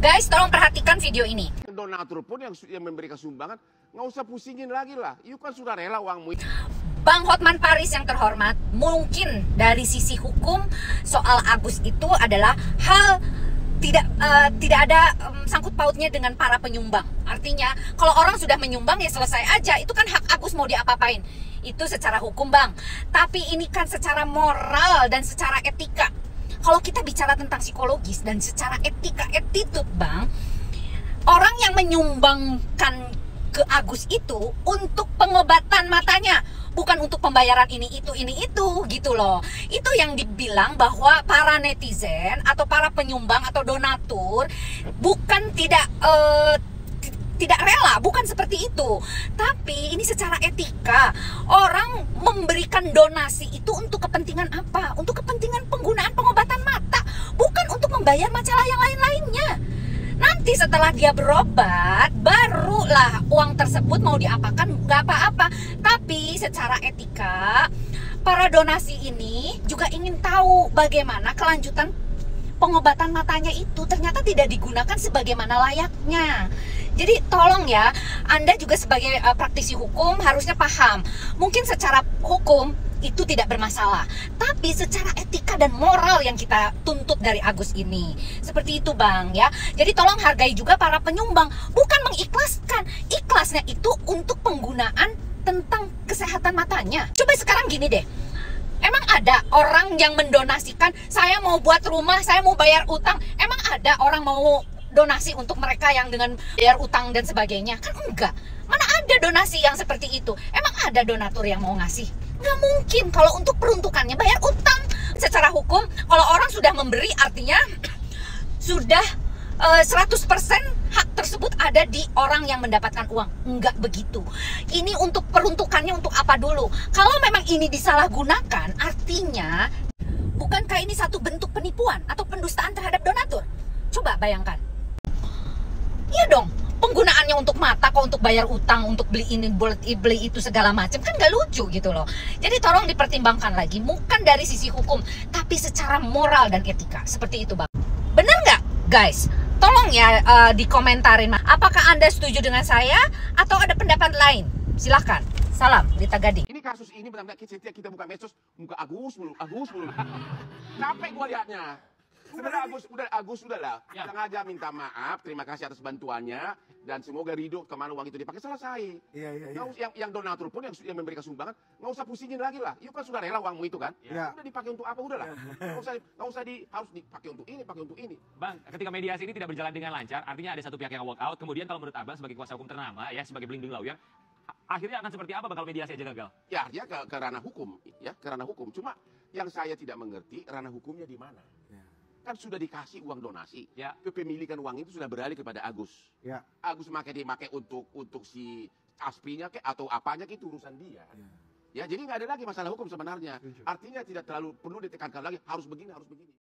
Guys, tolong perhatikan video ini. Donatur pun yang memberikan sumbangan, nggak usah pusingin lagi lah. You kan sudah rela uangmu. Bang Hotman Paris yang terhormat, mungkin dari sisi hukum soal Agus itu adalah hal tidak ada sangkut pautnya dengan para penyumbang. Artinya kalau orang sudah menyumbang ya selesai aja. Itu kan hak Agus, mau diapa-apain. Itu secara hukum, Bang. Tapi ini kan secara moral dan secara etika. Kalau kita bicara tentang psikologis dan secara etika, attitude, Bang, orang yang menyumbangkan ke Agus itu untuk pengobatan matanya, bukan untuk pembayaran ini itu gitu loh. Itu yang dibilang bahwa para netizen atau para penyumbang atau donatur bukan tidak rela, bukan seperti itu. Tapi ini secara etika, orang memberikan donasi itu untuk kepentingan apa? Untuk kepentingan penggunaan pengobatan mata, bukan untuk membayar masalah yang lain-lainnya. Nanti setelah dia berobat, barulah uang tersebut mau diapakan, nggak apa-apa. Tapi secara etika, para donasi ini juga ingin tahu bagaimana kelanjutan pengobatan matanya itu ternyata tidak digunakan sebagaimana layaknya. Jadi tolong ya, Anda juga sebagai praktisi hukum harusnya paham. Mungkin secara hukum itu tidak bermasalah, tapi secara etika dan moral yang kita tuntut dari Agus ini seperti itu, Bang, ya. Jadi tolong hargai juga para penyumbang, bukan mengikhlaskan. Ikhlasnya itu untuk penggunaan tentang kesehatan matanya. Coba sekarang gini deh, emang ada orang yang mendonasikan, saya mau buat rumah, saya mau bayar utang. Emang ada orang mau donasi untuk mereka yang dengan bayar utang dan sebagainya? Kan enggak. Mana ada donasi yang seperti itu? Emang ada donatur yang mau ngasih? Nggak mungkin. Kalau untuk peruntukannya bayar utang. Secara hukum, kalau orang sudah memberi, artinya sudah 100% hak tersebut ada di orang yang mendapatkan uang. Enggak begitu. Ini untuk peruntukannya untuk apa dulu? Kalau memang ini disalahgunakan, artinya bukankah ini satu bentuk penipuan atau pendustaan terhadap donatur? Coba bayangkan. Iya dong, penggunaannya untuk mata kok, untuk bayar utang, untuk beli ini, beli itu segala macam, kan gak lucu gitu loh. Jadi tolong dipertimbangkan lagi, bukan dari sisi hukum, tapi secara moral dan etika. Seperti itu, Bang. Bener nggak, guys? Tolong ya dikomentarin. Apakah Anda setuju dengan saya atau ada pendapat lain? Silahkan. Salam, Rita Gading. Ini kasus ini benar-benar setiap kita buka medsos, muka Agus mulu. Capek gua liatnya. Agus udahlah. Ya. Sengaja minta maaf, terima kasih atas bantuannya, dan semoga ridho kemana uang itu dipakai, selesai. Iya. Yang donatur pun yang memberikan sumbangan, nggak usah pusingin lagi lah. You kan sudah rela uangmu itu kan? Iya. Udah dipakai untuk apa, udahlah. Nggak usah harus dipakai untuk ini, pakai untuk ini. Bang, ketika mediasi ini tidak berjalan dengan lancar, artinya ada satu pihak yang walk out. Kemudian kalau menurut Abang sebagai kuasa hukum ternama, ya sebagai belimbing lawyer, akhirnya akan seperti apa Bang kalau mediasi aja gagal? Ya, dia ke ranah hukum, ya, ke ranah hukum. Cuma yang saya tidak mengerti, ranah hukumnya di mana? Ya. Kan sudah dikasih uang donasi, Ya. kepemilikan uang itu sudah beralih kepada Agus. Ya. Agus dipakai untuk si aspinya atau apanya itu urusan dia. Ya, jadi nggak ada lagi masalah hukum sebenarnya. Setuju. Artinya tidak terlalu perlu ditekankan lagi harus begini, harus begini.